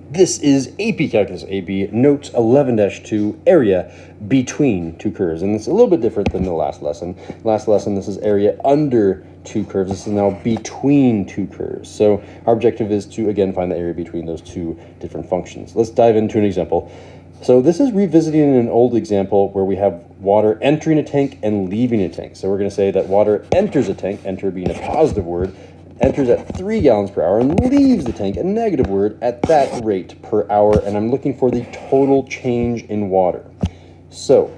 This is AP Calculus AB, Notes 11-2, area between two curves. And it's a little bit different than the last lesson. Last lesson, this is area under two curves. This is now between two curves. So our objective is to, again, find the area between those two different functions. Let's dive into an example. So this is revisiting an old example where we have water entering a tank and leaving a tank. So we're going to say that water enters a tank, enter being a positive word, enters at 3 gallons per hour and leaves the tank, a negative word, at that rate per hour. And I'm looking for the total change in water. So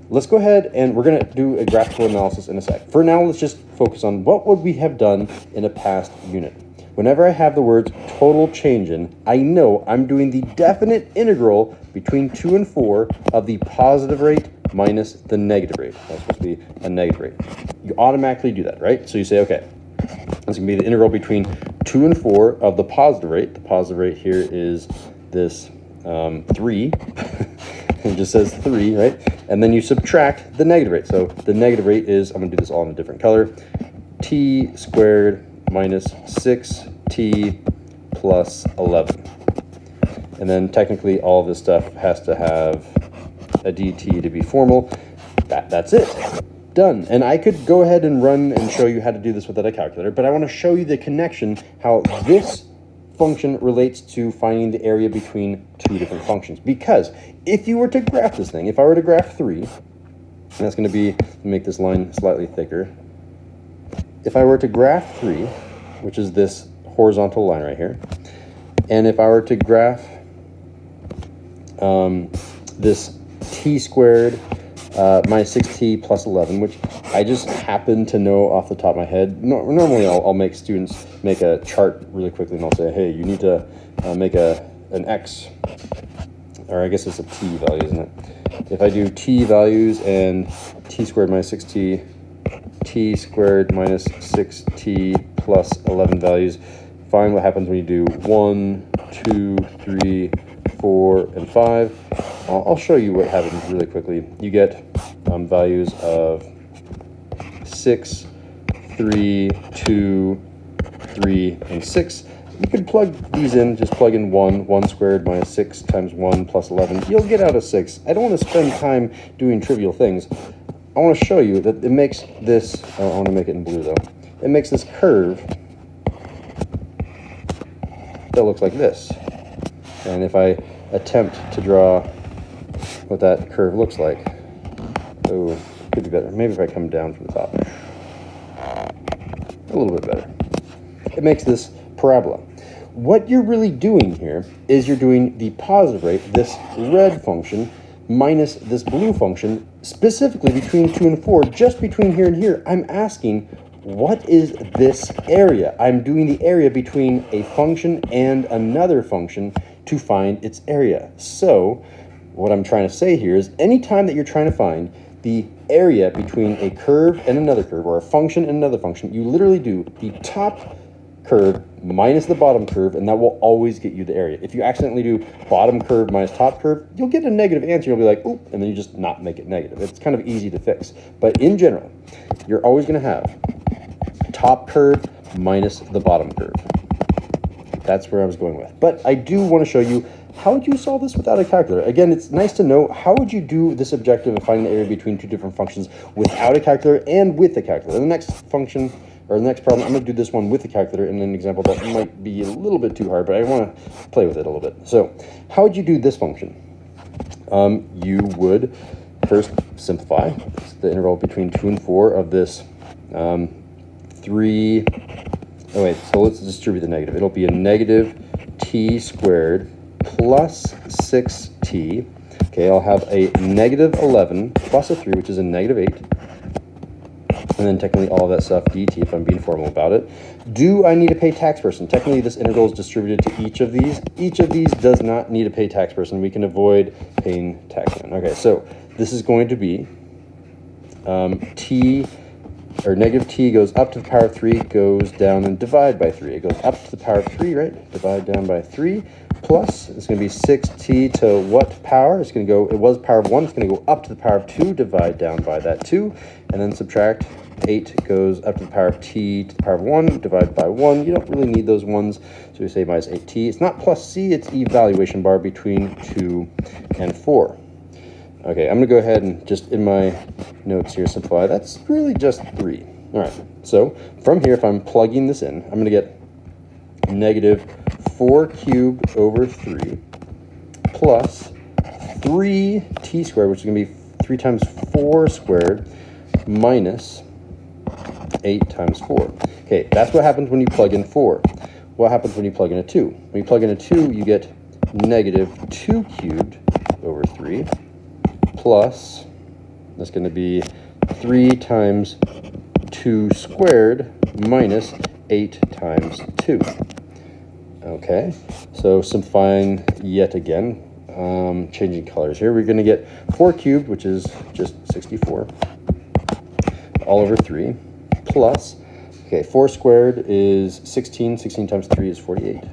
let's go ahead and we're going to do a graphical analysis in a sec. For now, let's just focus on what would we have done in a past unit. Whenever I have the words total change in, I know I'm doing the definite integral between 2 and 4 of the positive rate minus the negative rate. That's supposed to be a negative rate. You automatically do that, right? So you say, okay, it's going to be the integral between 2 and 4 of the positive rate. The positive rate here is this 3. It just says 3, right? And then you subtract the negative rate. So the negative rate is, I'm going to do this all in a different color, t squared minus 6t plus 11. And then technically all of this stuff has to have a dt to be formal. That's it. Done. And I could go ahead and run and show you how to do this without a calculator, but I want to show you the connection, how this function relates to finding the area between two different functions. Because if you were to graph this thing, if I were to graph 3, and that's going to be, make this line slightly thicker. If I were to graph 3, which is this horizontal line right here, and if I were to graph this t squared minus 6t plus 11, which I just happen to know off the top of my head. Normally I'll make students make a chart really quickly, and I'll say, hey, you need to make an x, or I guess it's a t value, isn't it? If I do t values and t squared minus 6t, t squared minus 6t plus 11 values, find what happens when you do 1, 2, 3, 4, and 5. I'll show you what happens really quickly. You get values of 6, 3, 2, 3, and 6. You could plug these in, just plug in 1 squared minus 6 times 1 plus 11. You'll get out a 6. I don't want to spend time doing trivial things. I want to show you that it makes this, I want to make it in blue though, it makes this curve that looks like this. And if I attempt to draw what that curve looks like, oh, could be better. Maybe if I come down from the top. A little bit better. It makes this parabola. What you're really doing here is you're doing the positive rate, this red function, minus this blue function, specifically between 2 and 4, just between here and here. I'm asking, what is this area? I'm doing the area between a function and another function to find its area. So what I'm trying to say here is anytime that you're trying to find the area between a curve and another curve, or a function and another function, you literally do the top curve minus the bottom curve, and that will always get you the area. If you accidentally do bottom curve minus top curve, you'll get a negative answer. You'll be like, oop, and then you just not make it negative. It's kind of easy to fix. But in general, you're always going to have top curve minus the bottom curve. That's where I was going with. But I do want to show you, how would you solve this without a calculator? Again, it's nice to know, how would you do this objective of finding the area between two different functions without a calculator and with a calculator? The next function, or the next problem, I'm going to do this one with the calculator in an example that might be a little bit too hard, but I want to play with it a little bit. So how would you do this function? You would first simplify the interval between 2 and 4 of this 3. Oh wait, so let's distribute the negative. It'll be a negative t squared plus 6t. Okay, I'll have a negative 11 plus a 3, which is a negative 8. And then technically all of that stuff, dt, if I'm being formal about it. Do I need to pay tax person? Technically, this integral is distributed to each of these. Each of these does not need to pay tax person. We can avoid paying tax man. Okay, so this is going to be t or negative t goes up to the power of 3, goes down and divide by 3. It goes up to the power of 3, right? Divide down by 3, plus, it's going to be 6t to what power? It's going to go, it was power of 1, it's going to go up to the power of 2, divide down by that 2, and then subtract. 8 goes up to the power of t to the power of 1, divide by 1. You don't really need those ones, so we say minus 8t. It's not plus c, it's evaluation bar between 2 and 4. Okay, I'm going to go ahead and just in my notes here simplify. That's really just 3. All right, so from here, if I'm plugging this in, I'm going to get negative 4 cubed over 3 plus 3t squared, which is going to be 3 times 4 squared, minus 8 times 4. Okay, that's what happens when you plug in 4. What happens when you plug in a 2? When you plug in a 2, you get negative 2 cubed over 3 plus, that's going to be 3 times 2 squared minus 8 times 2. Okay, so simplifying yet again, changing colors here, we're going to get 4 cubed, which is just 64, all over 3, plus, okay, 4 squared is 16, 16 times 3 is 48,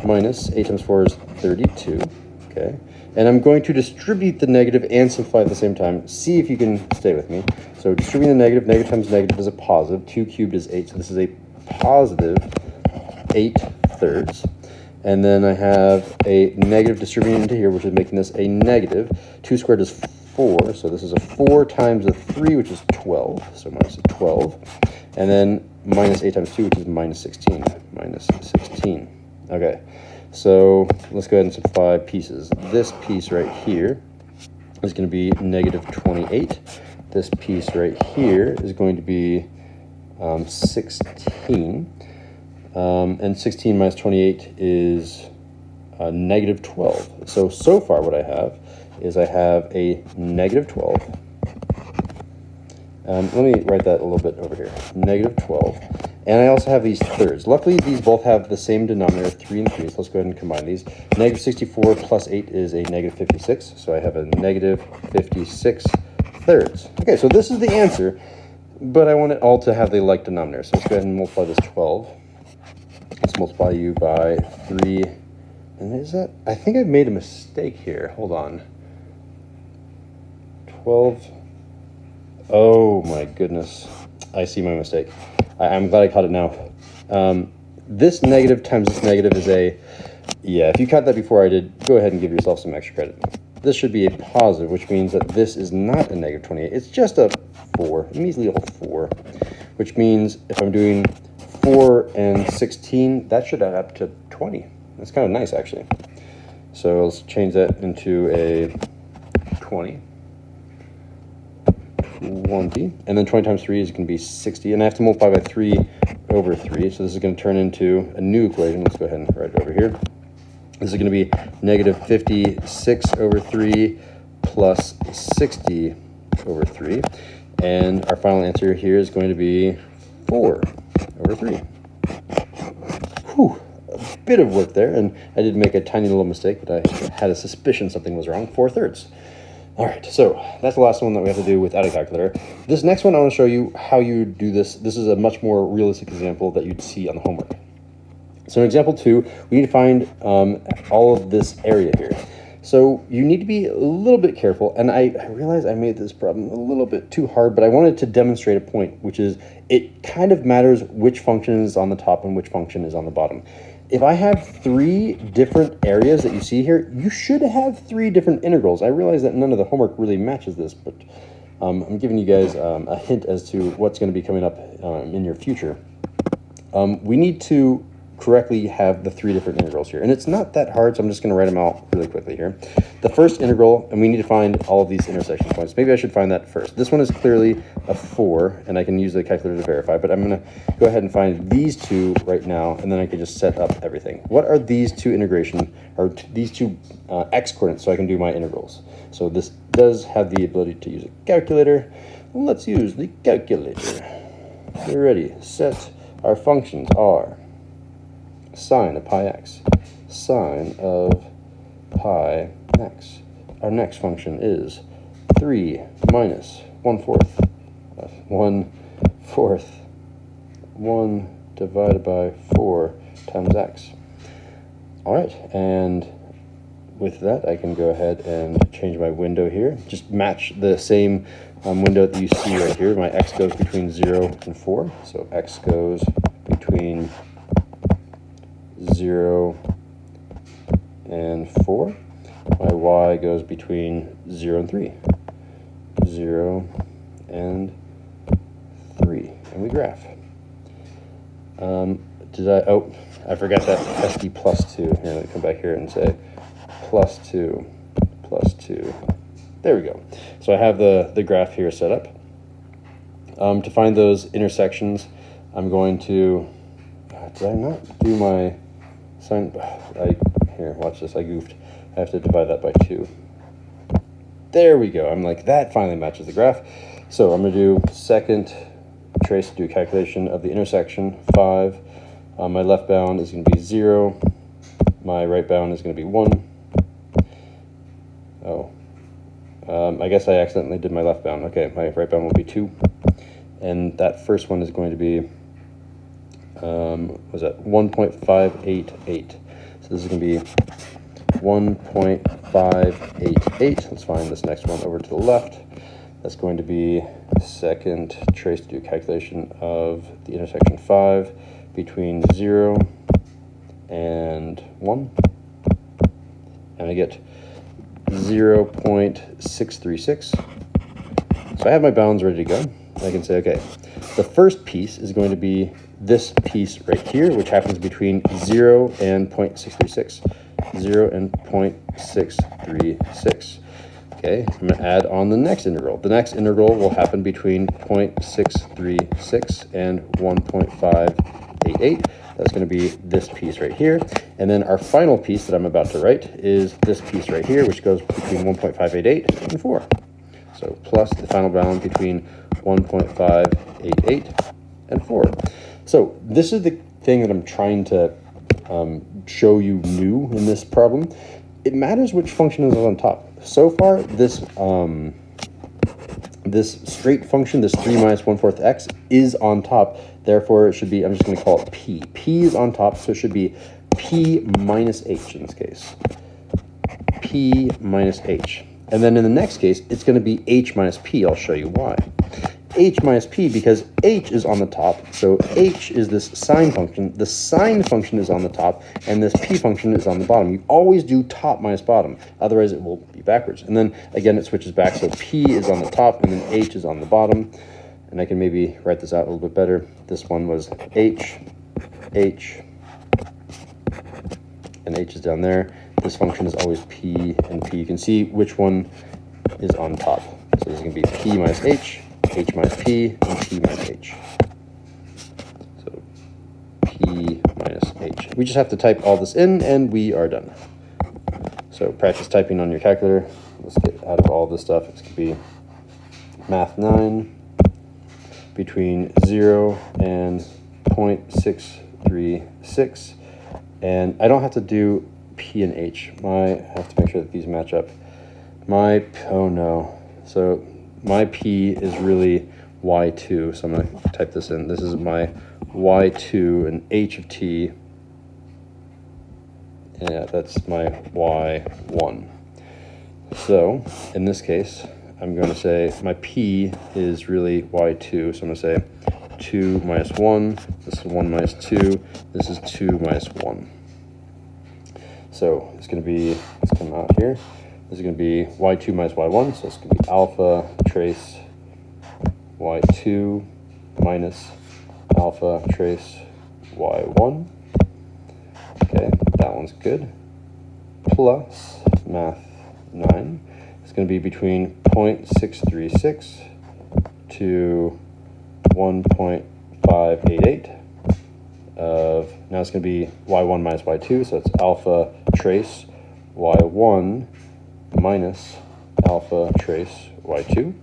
minus 8 times 4 is 32, okay, and I'm going to distribute the negative and simplify at the same time. See if you can stay with me. So distributing the negative, negative times negative is a positive, 2 cubed is 8, so this is a positive 8 thirds. And then I have a negative distributing into here, which is making this a negative. 2 squared is 4, so this is a 4 times a 3, which is 12, so minus 12. And then minus 8 times 2, which is minus 16, minus 16. Okay, so let's go ahead and simplify pieces. This piece right here is going to be negative 28. This piece right here is going to be 16. And 16 minus 28 is negative 12. So far what I have is I have a negative 12. Let me write that a little bit over here. Negative 12. And I also have these thirds. Luckily, these both have the same denominator, 3 and 3. So let's go ahead and combine these. Negative 64 plus 8 is a negative 56. So I have a negative 56 thirds. Okay, so this is the answer, but I want it all to have the like denominator. So let's go ahead and multiply this 12. Let's multiply you by 3. And is that, I think I've made a mistake here. Hold on. 12. Oh my goodness. I see my mistake. I'm glad I caught it now. This negative times this negative is a, yeah, if you caught that before I did, go ahead and give yourself some extra credit. This should be a positive, which means that this is not a negative 28. It's just a 4, a measly old 4, which means if I'm doing 4 and 16, that should add up to 20. That's kind of nice, actually. So let's change that into a 20. 20. And then 20 times 3 is going to be 60. And I have to multiply by 3 over 3. So this is going to turn into a new equation. Let's go ahead and write it over here. This is going to be negative 56 over 3 plus 60 over 3. And our final answer here is going to be 4 over 3. Whew, a bit of work there, and I did make a tiny little mistake, but I had a suspicion something was wrong. 4 thirds. All right, so that's the last one that we have to do without a calculator. This next one, I want to show you how you do this. This is a much more realistic example that you'd see on the homework. So in example 2, we need to find all of this area here. So you need to be a little bit careful, and I realize I made this problem a little bit too hard, but I wanted to demonstrate a point, which is it kind of matters which function is on the top and which function is on the bottom. If I have 3 different areas that you see here, you should have 3 different integrals. I realize that none of the homework really matches this, but I'm giving you guys a hint as to what's going to be coming up in your future. We need to correctly have the 3 different integrals here. And it's not that hard, so I'm just going to write them out really quickly here. The first integral, and we need to find all of these intersection points. Maybe I should find that first. This one is clearly a 4, and I can use the calculator to verify, but I'm going to go ahead and find these 2 right now, and then I can just set up everything. What are these 2 integration, or these 2 x coordinates, so I can do my integrals? So this does have the ability to use a calculator. Let's use the calculator. We're ready. Set. Our functions are sine of pi x, sine of pi x. Our next function is 3 minus 1/4 1/4 1 divided by 4 times x. All right, and with that, I can go ahead and change my window here. Just match the same window that you see right here. My x goes between 0 and 4. So x goes between 0 and 4. My y goes between 0 and 3. 0 and 3. And we graph. I forgot that SD plus 2. Here, let me come back here and say plus 2, plus 2. There we go. So I have the graph here set up. To find those intersections, I'm going to, did I not do my sign? Here, watch this, I goofed. I have to divide that by 2. There we go. I'm like, that finally matches the graph. So I'm going to do second trace, do a calculation of the intersection, 5. My left bound is going to be 0. My right bound is going to be 1. I guess I accidentally did my left bound. Okay, my right bound will be 2. And that first one is going to be, was that 1.588. So this is going to be 1.588. Let's find this next one over to the left. That's going to be second trace to do a calculation of the intersection 5 between 0 and 1. And I get 0.636. So I have my bounds ready to go. I can say, okay, the first piece is going to be this piece right here, which happens between 0 and 0.636. 0 and 0.636. Okay, I'm going to add on the next integral. The next integral will happen between 0.636 and 1.588. That's going to be this piece right here. And then our final piece that I'm about to write is this piece right here, which goes between 1.588 and 4. So plus the final bound between 1.588 and 4. So this is the thing that I'm trying to show you new in this problem. It matters which function is on top. So far, this straight function, this 3 minus 1/4 x, is on top. Therefore, it should be, I'm just going to call it p. P is on top, so it should be p minus h in this case. P minus h. And then in the next case, it's going to be h minus p. I'll show you why. H minus p, because h is on the top, so h is this sine function. The sine function is on the top, and this p function is on the bottom. You always do top minus bottom, otherwise it will be backwards. And then again, it switches back, so p is on the top, and then h is on the bottom. And I can maybe write this out a little bit better. This one was h, and h is down there. This function is always p and p. You can see which one is on top. So this is going to be p minus h minus p, and p minus h. So p minus h. We just have to type all this in, and we are done. So practice typing on your calculator. Let's get out of all this stuff. It's going to be math 9 between 0 and 0.636. And I don't have to do p and h. I have to make sure that these match up. Oh no. So my p is really y2, so I'm going to type this in. This is my y2, and h of t, yeah, that's my y1. So in this case, I'm going to say my p is really y2, so I'm going to say 2 minus 1, this is 1 minus 2, this is 2 minus 1. So it's going to be, let's come out here. This is going to be y2 minus y1, so it's going to be alpha trace y2 minus alpha trace y1. Okay, that one's good. Plus math 9. It's going to be between 0.636 to 1.588 of, now it's going to be y1 minus y2, so it's alpha trace y1 minus alpha trace y2.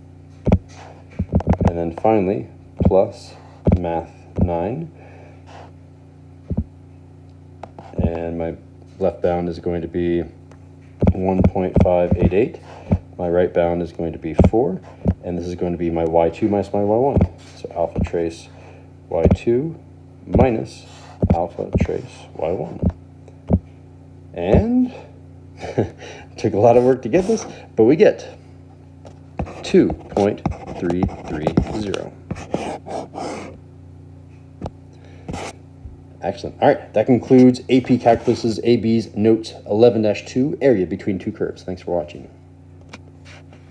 And then finally, plus math 9. And my left bound is going to be 1.588 My right bound is going to be 4, and this is going to be my y2 minus my y1. So alpha trace y2 minus alpha trace y1. And took a lot of work to get this, but we get 2.330. Excellent. All right, that concludes AP Calculus's AB's Notes 11-2, area between two curves. Thanks for watching.